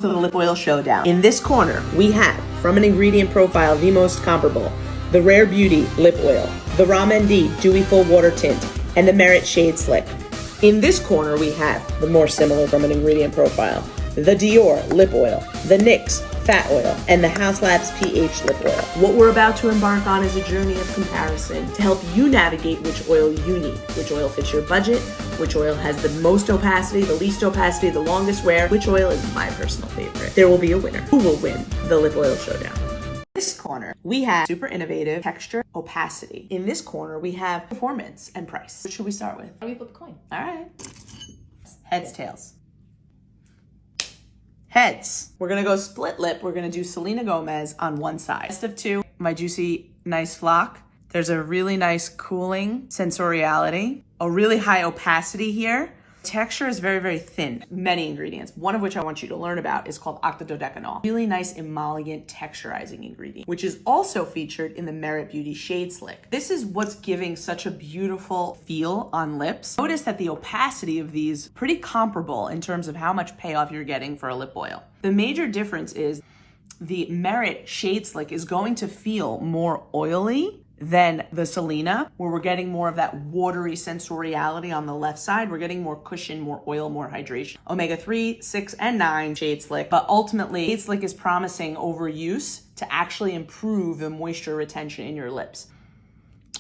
To the Lip Oil Showdown. In this corner, we have, from an ingredient profile, the most comparable, the Rare Beauty Lip Oil, the Rom&nd Dewy Full Water Tint, and the Merit Shade Slick. In this corner, we have the more similar from an ingredient profile, the Dior Lip Oil, the NYX Fat Oil, and the Haus Labs pH Lip Oil. What we're about to embark on is a journey of comparison to help you navigate which oil you need, which oil fits your budget, which oil has the most opacity, the least opacity, the longest wear, which oil is my personal favorite. There will be a winner. Who will win the Lip Oil Showdown? In this corner, we have super innovative texture, opacity. In this corner, we have performance and price. What should we start with? How do we flip a coin? All right. Heads, tails. Heads. We're gonna go split lip. We're gonna do Selena Gomez on one side. Best of two, my juicy, nice flock. There's a really nice cooling sensoriality, a really high opacity here. Texture is very, very thin. Many ingredients, one of which I want you to learn about is called octadodecanol. Really nice emollient texturizing ingredient, which is also featured in the Merit Beauty Shade Slick. This is what's giving such a beautiful feel on lips. Notice that the opacity of these pretty comparable in terms of how much payoff you're getting for a lip oil. The major difference is the Merit Shade Slick is going to feel more oily than the Selena, where we're getting more of that watery sensoriality on the left side. We're getting more cushion, more oil, more hydration. Omega-3, 6, and 9 Shade Slick. But ultimately, Shade Slick is promising overuse to actually improve the moisture retention in your lips.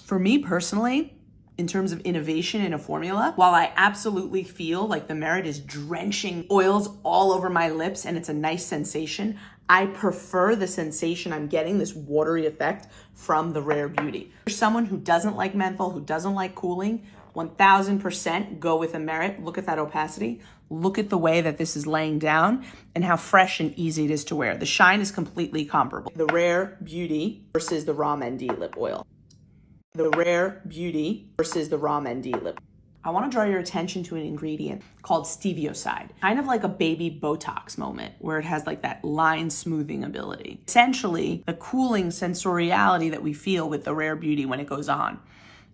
For me personally, in terms of innovation in a formula, while I absolutely feel like the Merit is drenching oils all over my lips and it's a nice sensation, I prefer the sensation I'm getting, this watery effect from the Rare Beauty. For someone who doesn't like menthol, who doesn't like cooling, 1000% go with a Merit. Look at that opacity. Look at the way that this is laying down and how fresh and easy it is to wear. The shine is completely comparable. The Rare Beauty versus the Rom&nd lip oil. The Rare Beauty versus the Rom&nd lip. I want to draw your attention to an ingredient called stevioside, kind of like a baby Botox moment where it has like that line smoothing ability. Essentially, the cooling sensoriality that we feel with the Rare Beauty when it goes on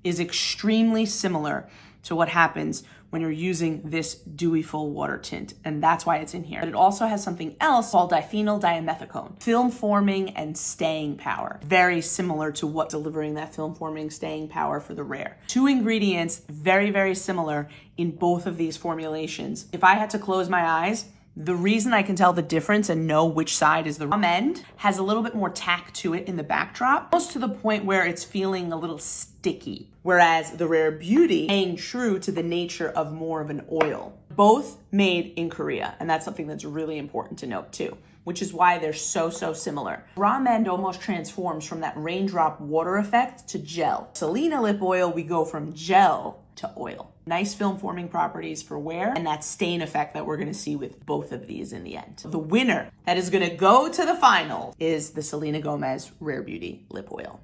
is extremely similar to what happens when you're using this dewy full water tint, and that's why it's in here. But it also has something else called diphenyl dimethicone, film forming and staying power. Very similar to what's delivering that film forming staying power for the Rare. Two ingredients, very, very similar in both of these formulations. If I had to close my eyes, the reason I can tell the difference and know which side is the Rom&nd has a little bit more tack to it in the backdrop, almost to the point where it's feeling a little sticky. Whereas the Rare Beauty staying true to the nature of more of an oil. Both made in Korea, and that's something that's really important to note too, which is why they're so similar. Rom&nd almost transforms from that raindrop water effect to gel. Selena lip oil, we go from gel to oil. Nice film forming properties for wear and that stain effect that we're gonna see with both of these in the end. The winner that is gonna go to the final is the Selena Gomez Rare Beauty Lip Oil.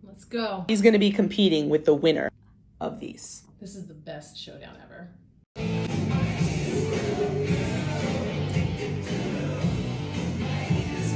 Let's go. He's gonna be competing with the winner of these. This is the best showdown ever.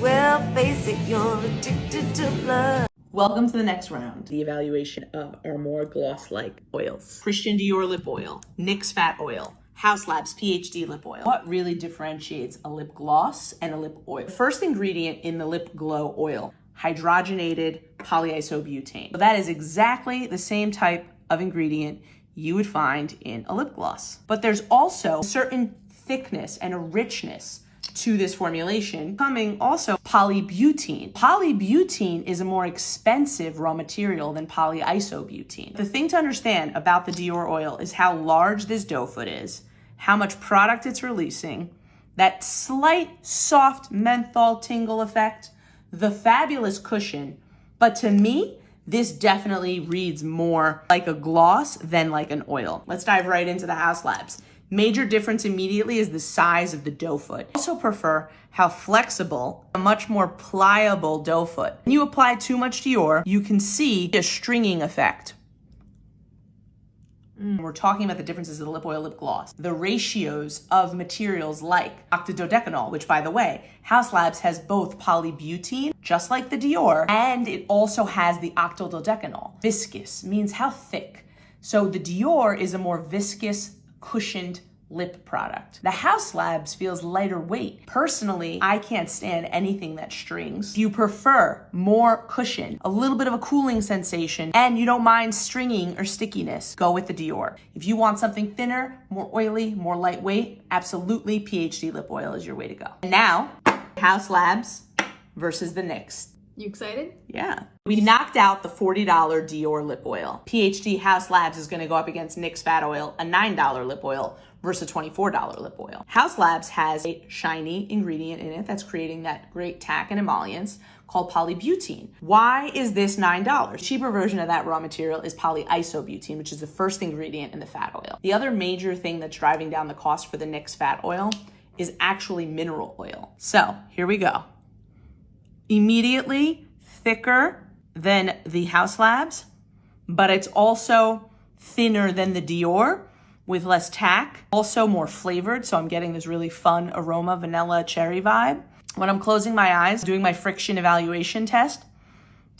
Well, face it, you're addicted to blood. Welcome to the next round, the evaluation of our more gloss-like oils. Christian Dior Lip Oil, NYX Fat Oil, Haus Labs PhD Lip Oil. What really differentiates a lip gloss and a lip oil? The first ingredient in the lip glow oil, hydrogenated polyisobutane. So that is exactly the same type of ingredient you would find in a lip gloss. But there's also a certain thickness and a richness to this formulation, coming also polybutene. Polybutene is a more expensive raw material than polyisobutene. The thing to understand about the Dior oil is how large this dough foot is, how much product it's releasing, that slight soft menthol tingle effect, the fabulous cushion. But to me, this definitely reads more like a gloss than like an oil. Let's dive right into the Haus Labs. Major difference immediately is the size of the dough foot. I also prefer how flexible, a much more pliable dough foot. When you apply too much Dior, you can see a stringing effect. We're talking about the differences of the lip oil, lip gloss. The ratios of materials like octadodecanol, which by the way, Haus Labs has both polybutene, just like the Dior, and it also has the octadodecanol. Viscous means how thick. So the Dior is a more viscous, cushioned lip product. The Haus Labs feels lighter weight. Personally, I can't stand anything that strings. If you prefer more cushion, a little bit of a cooling sensation, and you don't mind stringing or stickiness, go with the Dior. If you want something thinner, more oily, more lightweight, absolutely PhD lip oil is your way to go. And now, Haus Labs versus the NYX. You excited? Yeah. We knocked out the $40 Dior lip oil. PhD Haus Labs is gonna go up against NYX Fat Oil, a $9 lip oil versus a $24 lip oil. Haus Labs has a shiny ingredient in it that's creating that great tack and emollients called polybutene. Why is this $9? The cheaper version of that raw material is polyisobutene, which is the first ingredient in the fat oil. The other major thing that's driving down the cost for the NYX Fat Oil is actually mineral oil. So here we go. Immediately thicker than the Haus Labs, but it's also thinner than the Dior with less tack, also more flavored. So I'm getting this really fun aroma, vanilla, cherry vibe. When I'm closing my eyes, doing my friction evaluation test,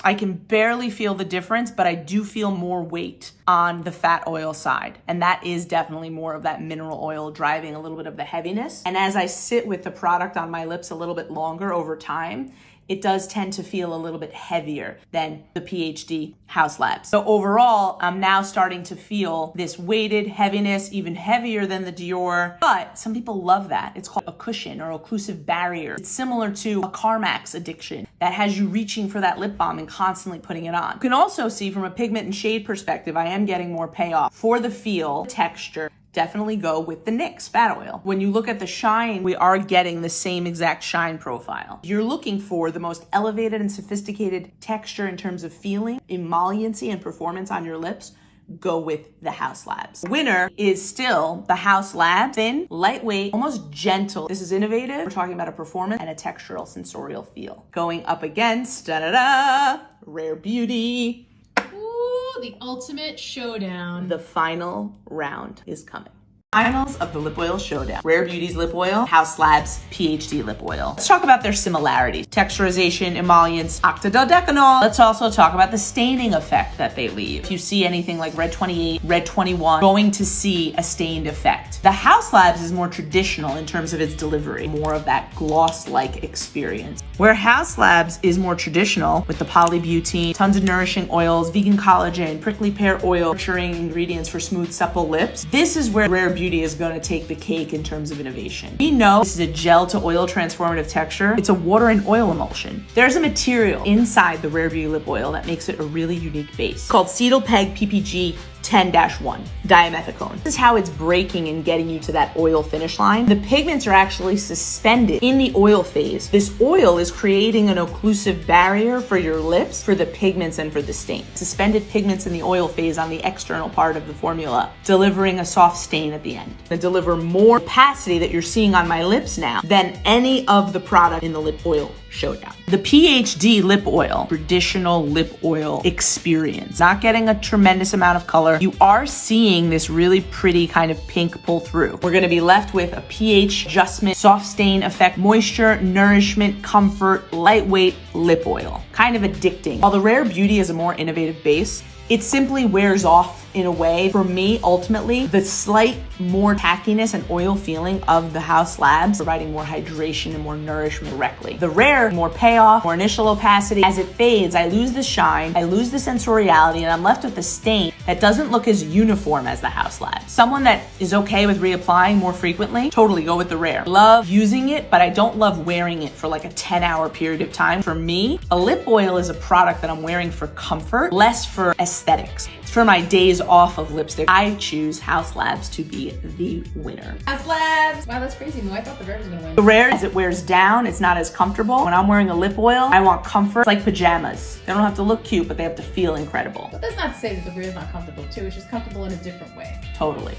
I can barely feel the difference, but I do feel more weight on the fat oil side. And that is definitely more of that mineral oil driving a little bit of the heaviness. And as I sit with the product on my lips a little bit longer over time, it does tend to feel a little bit heavier than the PhD Haus Labs. So overall, I'm now starting to feel this weighted heaviness, even heavier than the Dior, but some people love that. It's called a cushion or occlusive barrier. It's similar to a CarMax addiction that has you reaching for that lip balm and constantly putting it on. You can also see from a pigment and shade perspective, I am getting more payoff. For the feel, texture, definitely go with the NYX Fat Oil. When you look at the shine, we are getting the same exact shine profile. You're looking for the most elevated and sophisticated texture in terms of feeling, emolliency, and performance on your lips, go with the Haus Labs. Winner is still the Haus Labs, thin, lightweight, almost gentle. This is innovative. We're talking about a performance and a textural sensorial feel. Going up against, Rare Beauty. The ultimate showdown. The final round is coming. Finals of the Lip Oil Showdown. Rare Beauty's lip oil, Haus Labs PhD lip oil. Let's talk about their similarities. Texturization, emollients, octadodecanol. Let's also talk about the staining effect that they leave. If you see anything like Red 28, Red 21, going to see a stained effect. The Haus Labs is more traditional in terms of its delivery, more of that gloss-like experience. Where Haus Labs is more traditional with the polybutene, tons of nourishing oils, vegan collagen, prickly pear oil, nurturing ingredients for smooth, supple lips. This is where Rare Beauty is going to take the cake in terms of innovation. We know this is a gel to oil transformative texture. It's a water and oil emulsion. There's a material inside the Rare Beauty lip oil that makes it a really unique base called Cetyl Peg PPG 10-1 dimethicone. This is how it's breaking and getting you to that oil finish line. The pigments are actually suspended in the oil phase. This oil is creating an occlusive barrier for your lips, for the pigments, and for the stain. Suspended pigments in the oil phase on the external part of the formula, delivering a soft stain at the end. They deliver more opacity that you're seeing on my lips now than any of the product in the Lip Oil Showdown. The PhD lip oil, traditional lip oil experience. Not getting a tremendous amount of color. You are seeing this really pretty kind of pink pull through. We're gonna be left with a pH adjustment, soft stain effect, moisture, nourishment, comfort, lightweight lip oil. Kind of addicting. While the Rare Beauty is a more innovative base, it simply wears off in a way. For me, ultimately, the slight more tackiness and oil feeling of the Haus Labs, providing more hydration and more nourishment directly. The Rare, more payoff, more initial opacity. As it fades, I lose the shine, I lose the sensoriality, and I'm left with a stain that doesn't look as uniform as the Haus Labs. Someone that is okay with reapplying more frequently, totally go with the Rare. Love using it, but I don't love wearing it for like a 10-hour period of time. For me, a lip oil is a product that I'm wearing for comfort, less for aesthetics. For my days off of lipstick, I choose Haus Labs to be the winner. Haus Labs! Wow, that's crazy. No, I thought the Rare was gonna win. The Rare, as it wears down, it's not as comfortable. When I'm wearing a lip oil, I want comfort. It's like pajamas. They don't have to look cute, but they have to feel incredible. But that's not to say that the Rare is not comfortable too. It's just comfortable in a different way. Totally.